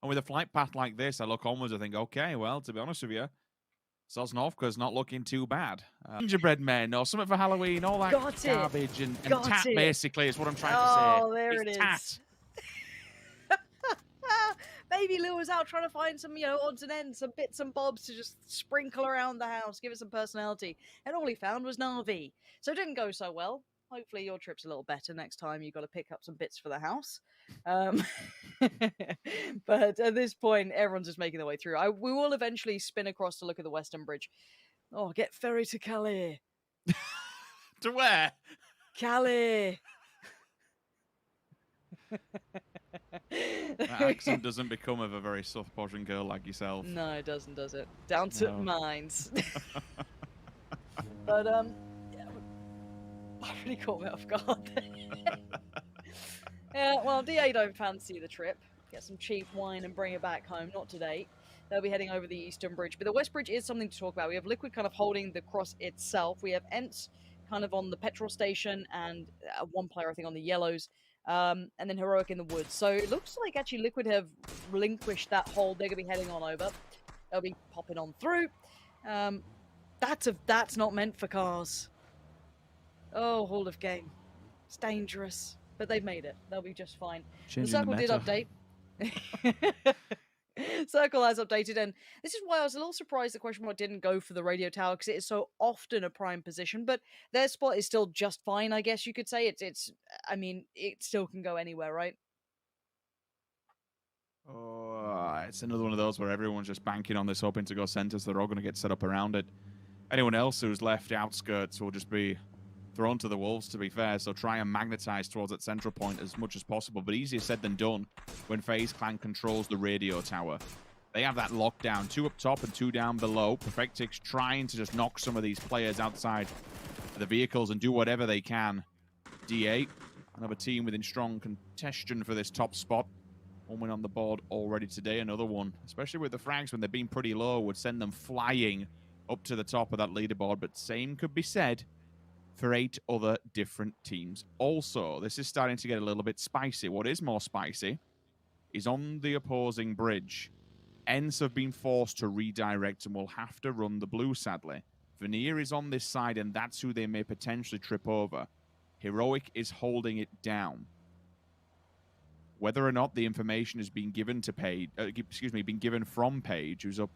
And with a flight path like this, I look onwards, I think, okay, well, to be honest with you, Sosnovka's not looking too bad. Gingerbread men or something for Halloween, all that garbage and tat, basically, is what I'm trying to say. Oh, there it's it tat. is. Baby Lou was out trying to find some, odds and ends, some bits and bobs to just sprinkle around the house, give it some personality. And all he found was Navi. So it didn't go so well. Hopefully your trip's a little better next time. You've got to pick up some bits for the house. But at this point, everyone's just making their way through. We will eventually spin across to look at the Western Bridge. Oh, get ferry to Calais. To where? Calais. That accent doesn't become of a very soft Persian girl like yourself. No, it doesn't, does it? Down to mines. But, yeah, that really caught me off guard. Yeah, well, DA don't fancy the trip. Get some cheap wine and bring it back home. Not today. They'll be heading over the Eastern Bridge. But the West Bridge is something to talk about. We have Liquid kind of holding the cross itself. We have ENCE kind of on the petrol station and one player, I think, on the yellows. And then Heroic in the woods. So it looks like actually Liquid have relinquished that hold. They're going to be heading on over. They'll be popping on through. That's not meant for cars. Oh, Hall of Game. It's dangerous. But they've made it. They'll be just fine. The Circle did update. Circle has updated, and this is why I was a little surprised the question mark didn't go for the radio tower, because it is so often a prime position, but their spot is still just fine, I guess you could say. I mean, it still can go anywhere, right? Oh, it's another one of those where everyone's just banking on this, hoping to go centers. They're all going to get set up around it. Anyone else who's left outskirts will just be thrown to the wolves, to be fair, so try and magnetize towards that central point as much as possible, but easier said than done when FaZe Clan controls the radio tower. They have that lockdown, 2 up top and 2 down below. Perfectix trying to just knock some of these players outside the vehicles and do whatever they can. D8, another team within strong contention for this top spot. One win on the board already today, another one, especially with the frags when they've been pretty low, would send them flying up to the top of that leaderboard, but same could be said for 8 other different teams. Also, this is starting to get a little bit spicy. What is more spicy is on the opposing bridge. ENCE have been forced to redirect and will have to run the blue, sadly. Vanir is on this side, and that's who they may potentially trip over. Heroic is holding it down. Whether or not the information has been given to Page, been given from Page, who's up,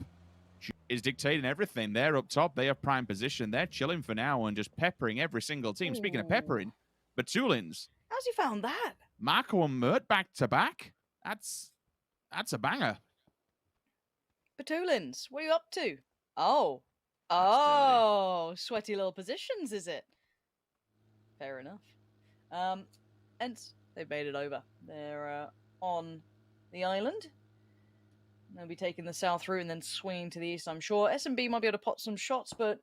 is dictating everything. They're up top. They have prime position. They're chilling for now and just peppering every single team. Ooh. Speaking of peppering, BatulinS. How's you found that? Marco and Mert back to back. That's a banger. BatulinS, what are you up to? Oh, sweaty little positions, is it? Fair enough. And they've made it over. They're on the island. They'll be taking the south route and then swinging to the east, I'm sure. SMB might be able to pot some shots, but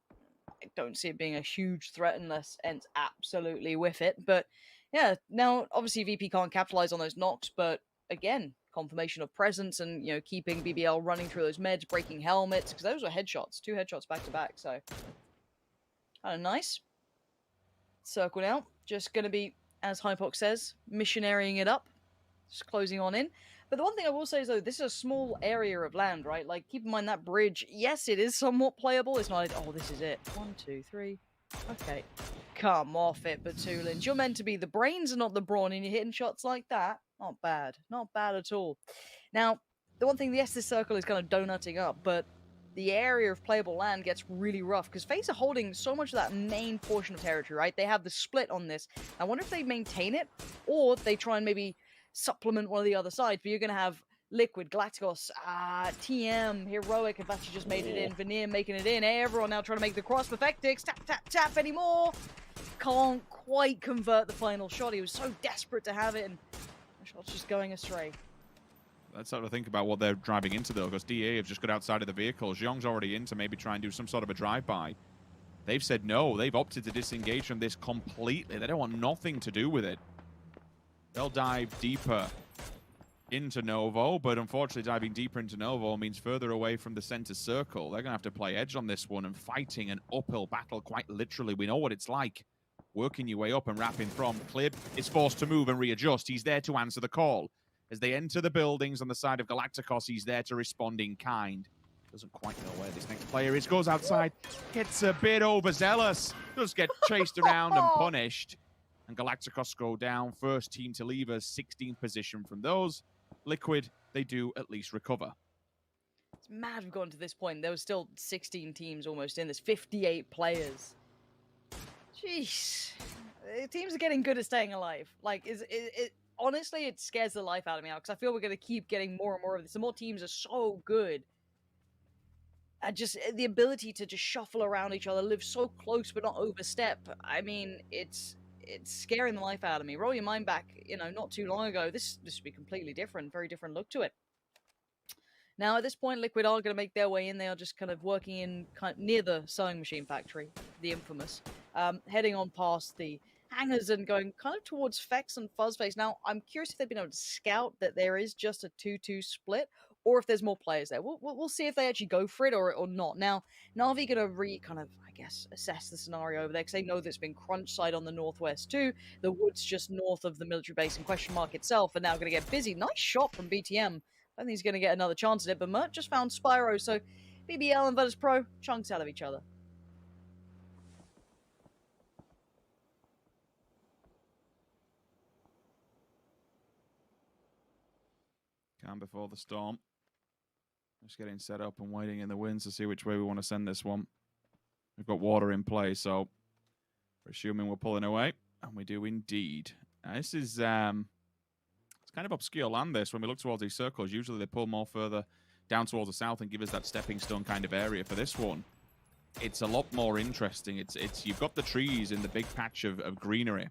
I don't see it being a huge threat unless ENCE absolutely whiff it. But yeah, now obviously VP can't capitalize on those knocks, but again, confirmation of presence and, keeping BBL running through those meds, breaking helmets, because those were headshots, 2 headshots back to back, so kind of nice. Circle now, just going to be, as Hypox says, missionarying it up, just closing on in. But the one thing I will say is, though, this is a small area of land, right? Like, keep in mind that bridge, yes, it is somewhat playable. It's not like, oh, this is it. 1, 2, 3. Okay. Come off it, BatulinS. You're meant to be the brains and not the brawn, and you're hitting shots like that. Not bad. Not bad at all. Now, the one thing, yes, this circle is kind of donutting up, but the area of playable land gets really rough, because FaZe are holding so much of that main portion of territory, right? They have the split on this. I wonder if they maintain it, or they try and maybe supplement one of the other sides, but you're going to have Liquid, Galacticos, TM, Heroic have actually just made it in, Vanir making it in, everyone now trying to make the cross, Perfectix, tap, tap, tap anymore. Can't quite convert the final shot. He was so desperate to have it, and the shot's just going astray. Let's sort of think about what they're driving into, though, because DA have just got outside of the vehicle. Zhong's already in to maybe try and do some sort of a drive-by. They've said no. They've opted to disengage from this completely. They don't want nothing to do with it. They'll dive deeper into Novo, but unfortunately diving deeper into Novo means further away from the center circle. They're going to have to play edge on this one and fighting an uphill battle quite literally. We know what it's like. Working your way up and wrapping from. Clib is forced to move and readjust. He's there to answer the call. As they enter the buildings on the side of Galacticos, he's there to respond in kind. Doesn't quite know where this next player is. Goes outside, gets a bit overzealous. Does get chased around and punished. And Galacticos go down. First team to leave us, 16th position from those. Liquid, they do at least recover. It's mad we've gotten to this point. There was still 16 teams almost in this, 58 players. Jeez. Teams are getting good at staying alive. Like, honestly, it scares the life out of me now, because I feel we're going to keep getting more and more of this. The more teams are so good. And just the ability to just shuffle around each other, live so close but not overstep. I mean, it's scaring the life out of me. Roll your mind back, you know, not too long ago. This would be completely different, very different look to it. Now, at this point, Liquid are going to make their way in. They are just kind of working in near the sewing machine factory, the infamous, heading on past the hangars and going kind of towards Fex and Fuzzface. Now, I'm curious if they've been able to scout that there is just a 2-2 split, or if there's more players there. We'll see if they actually go for it or not. Now, Na'Vi going to kind of, I guess, assess the scenario over there, because they know there's been crunch side on the northwest too. The woods just north of the military base in question mark itself are now going to get busy. Nice shot from BTM. I think he's going to get another chance at it, but Mert just found Spyro, so BBL and Virtus.pro chunks out of each other. Calm before the storm. Just getting set up and waiting in the winds to see which way we want to send this one. We've got water in play, so we're assuming we're pulling away, and we do indeed. This is it's kind of obscure land, this. When we look towards these circles, usually they pull more further down towards the south and give us that stepping stone kind of area. For this one, it's a lot more interesting. It's you've got the trees in the big patch of greenery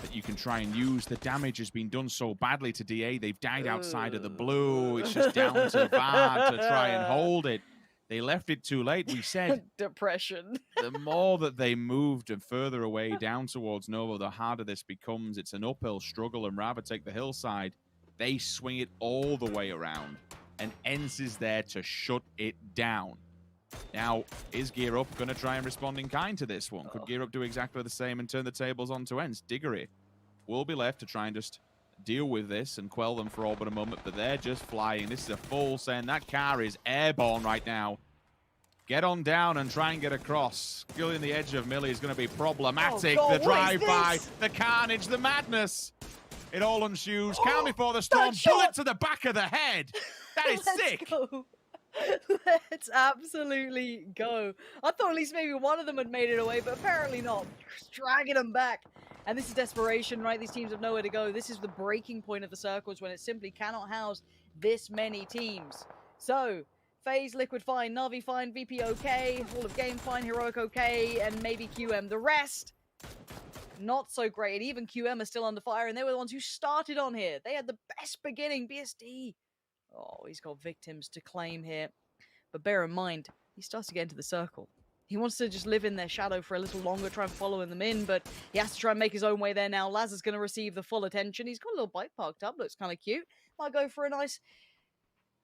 that you can try and use. The damage has been done so badly to DA. They've died outside of the blue. It's just down to VARD to try and hold it. They left it too late. We said depression. The more that they moved and further away down towards Nova, the harder this becomes. It's an uphill struggle, and rather take the hillside, they swing it all the way around. And ENCE is there to shut it down. Now, is Gear Up going to try and respond in kind to this one? Could Gear Up do exactly the same and turn the tables onto ENCE? Diggory will be left to try and just deal with this and quell them for all but a moment, but they're just flying. This is a full send. That car is airborne right now. Get on down and try and get across. Skilling the edge of Millie is going to be problematic. Oh God, the drive-by, the carnage, the madness. It all ensues. Calm before the storm. Bullet to the back of the head. That is sick. Go. Let's absolutely go. I thought at least maybe one of them had made it away, but apparently not. Just dragging them back. And this is desperation, right? These teams have nowhere to go. This is the breaking point of the circles when it simply cannot house this many teams. So, FaZe, Liquid fine, Na'Vi fine, VP okay, Hall of Game fine, Heroic okay, and maybe QM. The rest, not so great. And even QM are still under fire, and they were the ones who started on here. They had the best beginning. BSD. Oh, he's got victims to claim here. But bear in mind, he starts to get into the circle. He wants to just live in their shadow for a little longer, try and follow them in, but he has to try and make his own way there now. Laz is going to receive the full attention. He's got a little bike parked up, looks kind of cute. Might go for a nice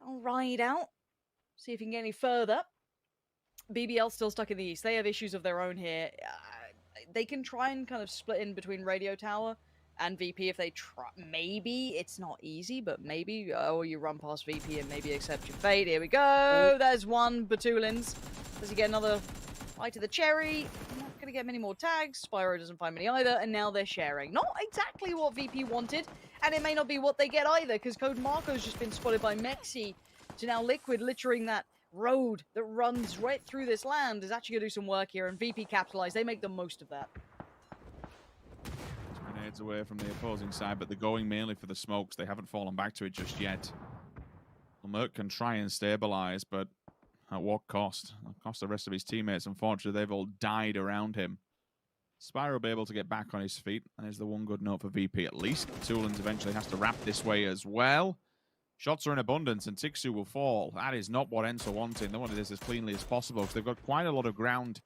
ride out. See if he can get any further. BBL still stuck in the east. They have issues of their own here. They can try and kind of split in between Radio Tower and VP if they try. Maybe it's not easy, but maybe. Oh, you run past VP and maybe accept your fate. Here we go. There's one. BatulinS. Does he get another bite to the cherry? Not going to get many more tags. Spyro doesn't find many either. And now they're sharing. Not exactly what VP wanted. And it may not be what they get either, because CodeMarco's just been spotted by mxey. So now Liquid littering that road that runs right through this land is actually going to do some work here. And VP capitalize. They make the most of that. Grenades away from the opposing side, but they're going mainly for the smokes. They haven't fallen back to it just yet. Merc can try and stabilize, but at what cost? It'll cost the rest of his teammates. Unfortunately, they've all died around him. Spyro will be able to get back on his feet. And there's the one good note for VP at least. BatulinS eventually has to wrap this way as well. Shots are in abundance, and Tiikzu will fall. That is not what ENCE are wanting. They wanted this as cleanly as possible, because they've got quite a lot of ground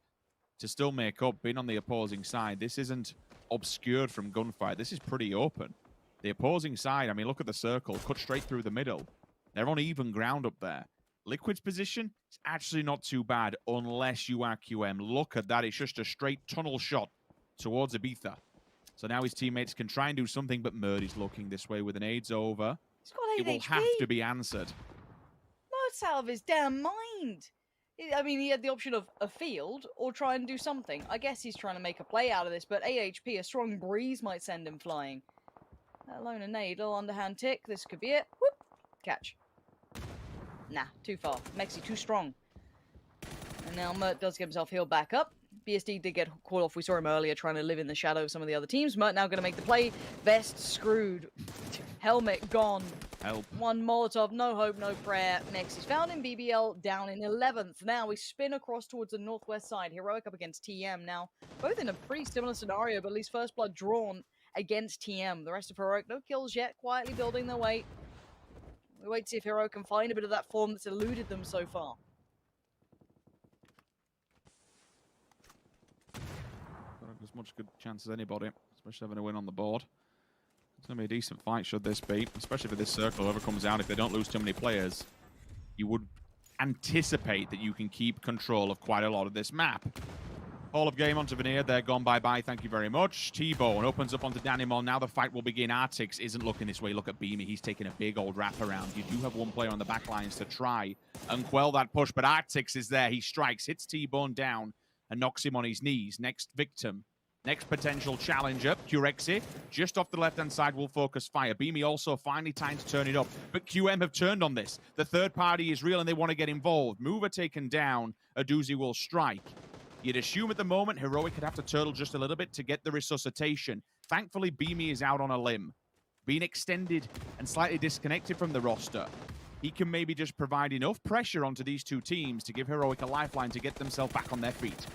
to still make up, being on the opposing side. This isn't obscured from gunfight. This is pretty open. The opposing side, I mean, look at the circle. Cut straight through the middle. They're on even ground up there. Liquid's position is actually not too bad, unless you are QM. Look at that. It's just a straight tunnel shot towards Ibiza. So now his teammates can try and do something, but Murdy's looking this way with an AIDS over. He's got 8 It will HP. have to be answered. Murt's out of his damn mind. I mean, he had the option of a field or try and do something. I guess he's trying to make a play out of this, but AHP, a strong breeze might send him flying. Let alone a nade, little underhand tick. This could be it. Whoop. Catch. Nah, too far. mxey too strong. And now Mert does get himself healed back up. BSD did get caught off. We saw him earlier trying to live in the shadow of some of the other teams. Mert now going to make the play. Vest screwed. Helmet gone. Help. One Molotov, no hope, no prayer. mxey's found in BBL, down in 11th. Now we spin across towards the northwest side. Heroic up against TM. Now, both in a pretty similar scenario, but at least first blood drawn against TM. The rest of Heroic, no kills yet, quietly building their way. We wait to see if Heroic can find a bit of that form that's eluded them so far. As much good chance as anybody, especially having a win on the board. It's going to be a decent fight should this be, especially for this circle. Whoever comes out, if they don't lose too many players, you would anticipate that you can keep control of quite a lot of this map. All of game onto Vanir. They're gone bye-bye. Thank you very much. T-Bone opens up onto Danimon. Now the fight will begin. Artix isn't looking this way. Look at Beamy. He's taking a big old wrap around. You do have one player on the back lines to try and quell that push, but Artix is there. He strikes, hits T-Bone down, and knocks him on his knees. Next victim. Next potential challenger, Qwizzy, just off the left-hand side will focus fire. Beamy also finally time to turn it up, but QM have turned on this. The third party is real and they want to get involved. Mover taken down, a doozy will strike. You'd assume at the moment Heroic could have to turtle just a little bit to get the resuscitation. Thankfully, Beamy is out on a limb, being extended and slightly disconnected from the roster. He can maybe just provide enough pressure onto these two teams to give Heroic a lifeline to get themselves back on their feet.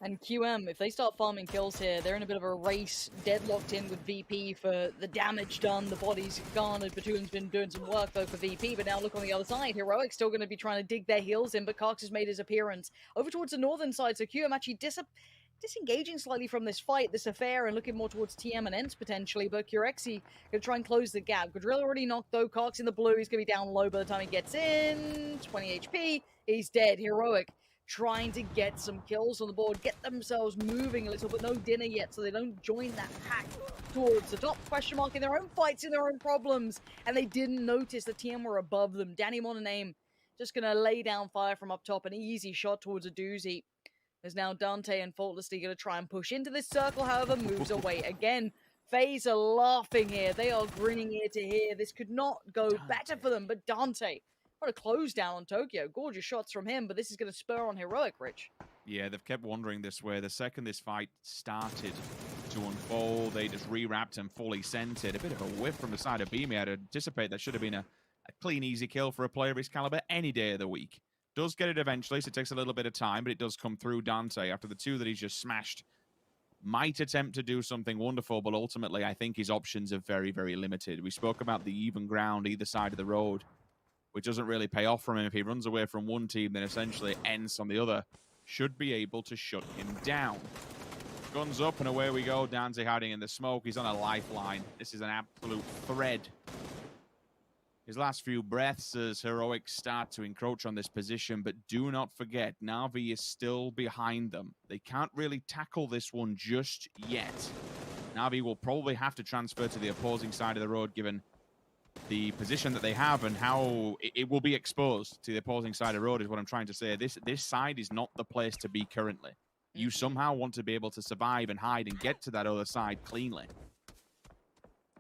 And QM, if they start farming kills here, they're in a bit of a race, deadlocked in with VP for the damage done, the bodies garnered. BatulinS been doing some work, though, for VP, but now look on the other side. Heroic still going to be trying to dig their heels in, but Karks has made his appearance over towards the northern side, so QM actually disengaging slightly from this fight, this affair, and looking more towards TM and ENCE potentially, but Qwizzy going to try and close the gap. Quadrilla already knocked, though. Karks in the blue, he's going to be down low by the time he gets in. 20 HP, he's dead. Heroic trying to get some kills on the board, get themselves moving a little, but no dinner yet, so they don't join that pack towards the top. Question mark in their own fights, in their own problems, and they didn't notice the TM were above them. Danimon and Aim just going to lay down fire from up top, an easy shot towards a doozy. There's now Dante and Faultlessly going to try and push into this circle, however, moves away again. FaZe are laughing here. They are grinning ear to ear. This could not go better for them, but Dante, what a close down on Tokyo. Gorgeous shots from him, but this is going to spur on Heroic, Rich. Yeah, they've kept wandering this way. The second this fight started to unfold, they just rewrapped and fully sent it. A bit of a whiff from the side of Beamy. I'd anticipate that should have been a clean, easy kill for a player of his caliber any day of the week. Does get it eventually, so it takes a little bit of time, but it does come through Dante after the two that he's just smashed. Might attempt to do something wonderful, but ultimately I think his options are very, very limited. We spoke about the even ground either side of the road, which doesn't really pay off from him. If he runs away from one team, then essentially ENCE on the other should be able to shut him down. Guns up and away we go. Dante hiding in the smoke. He's on a lifeline. This is an absolute thread. His last few breaths as Heroic start to encroach on this position, but do not forget, Na'Vi is still behind them. They can't really tackle this one just yet. Na'Vi will probably have to transfer to the opposing side of the road given the position that they have and how it will be exposed to the opposing side of the road is what I'm trying to say. This side is not the place to be currently. You somehow want to be able to survive and hide and get to that other side cleanly.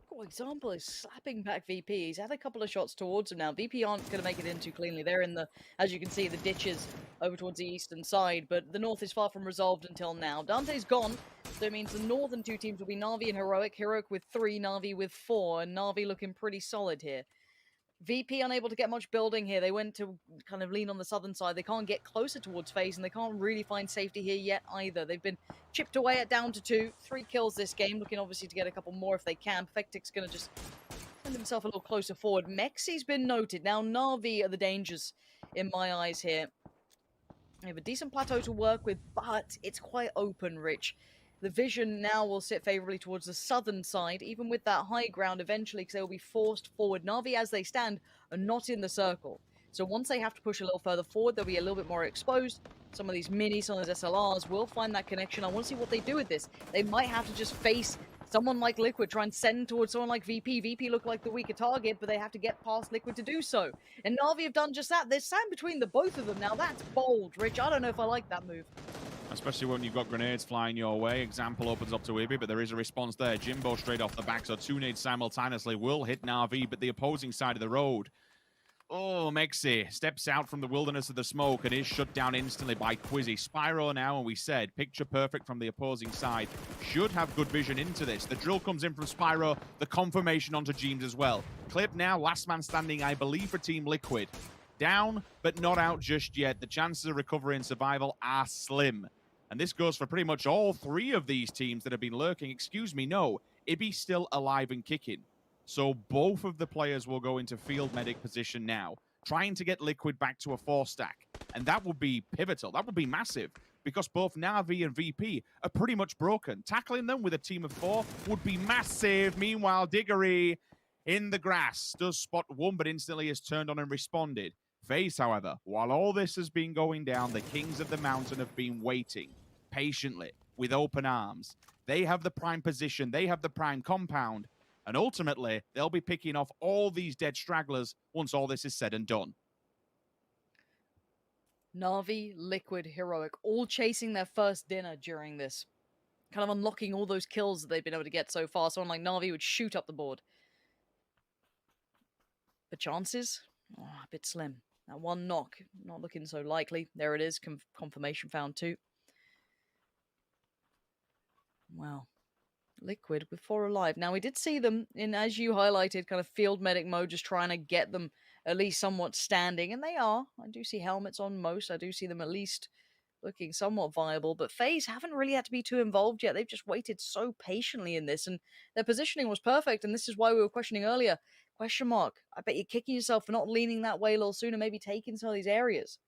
For example, is slapping back VP. He's had a couple of shots towards him now. VP aren't going to make it in too cleanly. They're in the, as you can see, the ditches over towards the eastern side, but the north is far from resolved until now. Dante's gone, so it means the northern two teams will be Na'Vi and Heroic. Heroic with 3, Na'Vi with 4, and Na'Vi looking pretty solid here. VP unable to get much building here. They went to kind of lean on the southern side. They can't get closer towards FaZe, and they can't really find safety here yet either. They've been chipped away at down to 2. 3 kills this game, looking obviously to get a couple more if they can. Perfectic's going to just send himself a little closer forward. mxey's been noted. Now Na'Vi are the dangers in my eyes here. They have a decent plateau to work with, but it's quite open, Rich. The vision now will sit favorably towards the southern side, even with that high ground eventually, because they will be forced forward. Na'Vi, as they stand, are not in the circle. So once they have to push a little further forward, they'll be a little bit more exposed. Some of these minis, some of these SLRs will find that connection. I want to see what they do with this. They might have to just face someone like Liquid, try and send towards someone like VP. VP look like the weaker target, but they have to get past Liquid to do so. And Na'Vi have done just that. There's sand between the both of them. Now that's bold, Rich. I don't know if I like that move. Especially when you've got grenades flying your way. Example opens up to Ibi, but there is a response there. Jimbo straight off the back, so 2 nades simultaneously will hit Na'Vi, but the opposing side of the road. Oh, mxey steps out from the wilderness of the smoke and is shut down instantly by Qwizzy. Spyro now, and we said, picture perfect from the opposing side. Should have good vision into this. The drill comes in from Spyro, the confirmation onto Jeemzz as well. Clib now, last man standing, I believe, for Team Liquid. Down, but not out just yet. The chances of recovery and survival are slim. And this goes for pretty much all 3 of these teams that have been lurking. Excuse me, no. Ibi's still alive and kicking. So both of the players will go into field medic position now, trying to get Liquid back to a 4-stack. And that would be pivotal. That would be massive, because both Na'Vi and VP are pretty much broken. Tackling them with a team of 4 would be massive. Meanwhile, Diggory in the grass does spot one, but instantly is turned on and responded. FaZe, however, while all this has been going down, the Kings of the Mountain have been waiting patiently with open arms. They have the prime position. They have the prime compound. And ultimately, they'll be picking off all these dead stragglers once all this is said and done. Na'Vi, Liquid, Heroic, all chasing their first dinner during this. Kind of unlocking all those kills that they've been able to get so far. Someone like Na'Vi would shoot up the board. The chances? Oh, a bit slim. That one knock, not looking so likely. There it is, confirmation found too. Wow. Liquid with 4 alive. Now, we did see them in, as you highlighted, kind of field medic mode, just trying to get them at least somewhat standing, and they are. I do see helmets on most. I do see them at least looking somewhat viable, but FaZe haven't really had to be too involved yet. They've just waited so patiently in this, and their positioning was perfect, and this is why we were questioning earlier. Question mark. I bet you're kicking yourself for not leaning that way a little sooner, maybe taking some of these areas.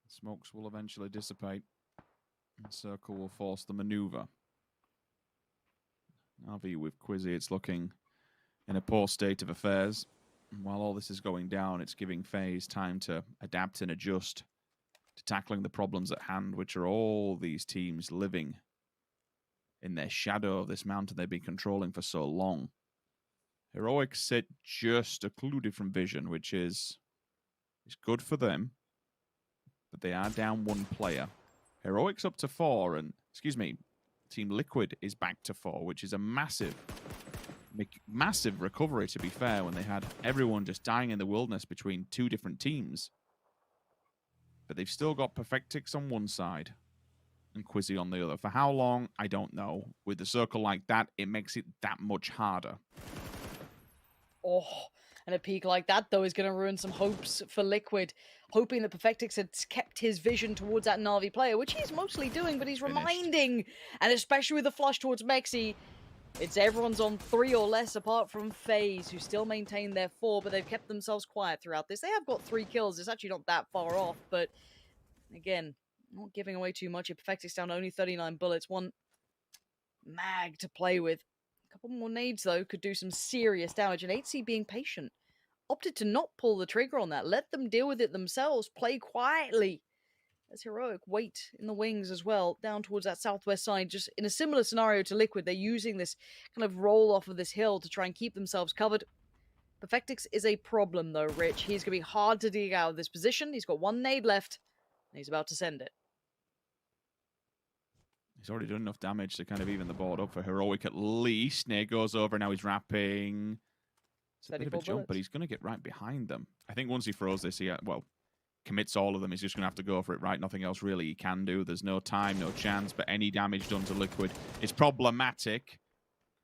Smokes will eventually dissipate. And Circle will force the maneuver. Na'Vi with Qwizzy, it's looking in a poor state of affairs. And while all this is going down, it's giving FaZe time to adapt and adjust to tackling the problems at hand, which are all these teams living in their shadow of this mountain they've been controlling for so long. Heroic sit just occluded from vision, which is good for them. But they are down 1 player. Heroic's up to 4, and, excuse me, Team Liquid is back to 4, which is a massive recovery, to be fair, when they had everyone just dying in the wilderness between 2 different teams. But they've still got Perfectix on one side and Qwizzy on the other. For how long, I don't know. With the circle like that, it makes it that much harder. Oh, and a peak like that, though, is going to ruin some hopes for Liquid. Hoping that Perfectix had kept his vision towards that Na'Vi player, which he's mostly doing, but he's reminding. And especially with the flush towards mxey, it's everyone's on 3 or less apart from FaZe, who still maintain their 4, but they've kept themselves quiet throughout this. They have got 3 kills. It's actually not that far off, but again, not giving away too much. Perfectix down to only 39 bullets. 1 mag to play with. A couple more nades, though, could do some serious damage. And Aitzy being patient. Opted to not pull the trigger on that. Let them deal with it themselves. Play quietly. As Heroic wait in the wings as well, down towards that southwest side. Just in a similar scenario to Liquid, they're using this kind of roll off of this hill to try and keep themselves covered. Perfectix is a problem, though, Rich. He's going to be hard to dig out of this position. He's got 1 nade left, and he's about to send it. He's already done enough damage to kind of even the board up for Heroic at least. Nade goes over, now he's wrapping. It's a bit of a jump, but he's going to get right behind them. I think once he throws this, he, commits all of them. He's just going to have to go for it, right? Nothing else really he can do. There's no time, no chance, but any damage done to Liquid is problematic.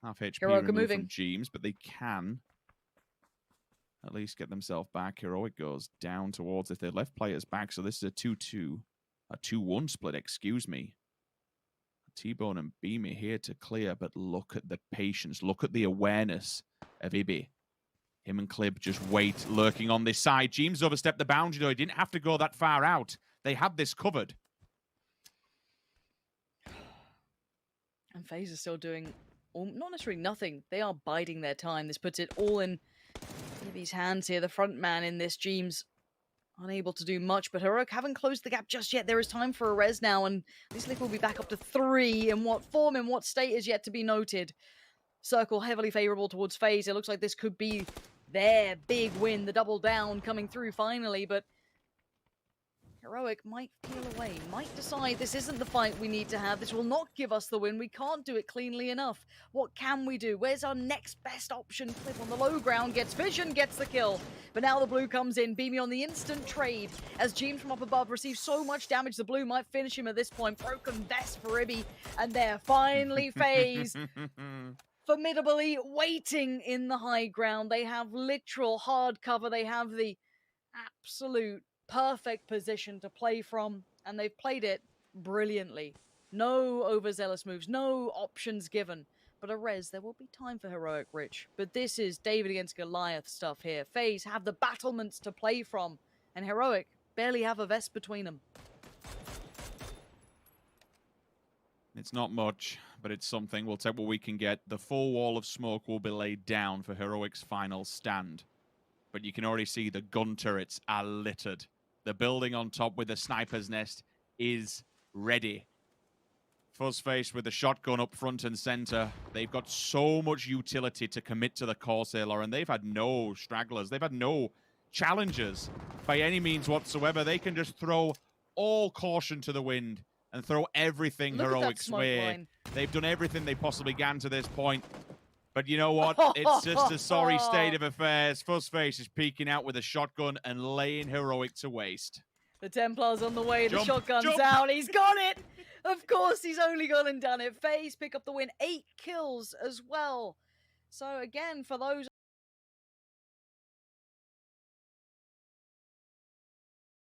Half HP removed from Jeemzz, but they can at least get themselves back. Heroic goes down towards if they left players back, so this is a 2-2, a 2-1 split, excuse me. T-Bone and Beamy here to clear, but look at the patience, look at the awareness of Ibi. Him and Clib just wait, lurking on this side. Jeemzz overstepped the boundary, though. He didn't have to go that far out. They had this covered. And FaZe is still doing, not necessarily nothing. They are biding their time. This puts it all in Libby's hands here. The front man in this, Jeemzz, unable to do much. But Heroic haven't closed the gap just yet. There is time for a res now. And this Lick will be back up to 3. In what form, in what state is yet to be noted. Circle heavily favorable towards FaZe. It looks like this could be their big win. The double down coming through finally. But Heroic might peel away, might decide this isn't the fight we need to have. This will not give us the win. We can't do it cleanly enough. What can we do? Where's our next best option? Clip on the low ground, gets vision, gets the kill. But now the blue comes in, Beamy on the instant trade. As Jeemzz from up above receives so much damage, the blue might finish him at this point. Broken vest for Ibby. And there, finally FaZe formidably waiting in the high ground. They have literal hard cover. They have the absolute perfect position to play from, and they've played it brilliantly. No overzealous moves, no options given, but a res. There will be time for Heroic, Rich, but this is David against Goliath stuff here. FaZe have the battlements to play from, and Heroic barely have a vest between them. It's not much, but it's something. We'll take what we can get. The full wall of smoke will be laid down for Heroic's final stand, but you can already see the gun turrets are littered. The building on top with the sniper's nest is ready. Fuzzface with the shotgun up front and center. They've got so much utility to commit to the Corsair, and they've had no stragglers. They've had no challengers by any means whatsoever. They can just throw all caution to the wind and throw everything Heroic's way. They've done everything they possibly can to this point. But you know what? It's just a sorry state of affairs. Fuzzface is peeking out with a shotgun and laying Heroic to waste. The Templar's on the way. Jump, the shotgun's jump. out. He's got it. Of course, he's only gone and done it. FaZe pick up the win. 8 kills as well. So again, for those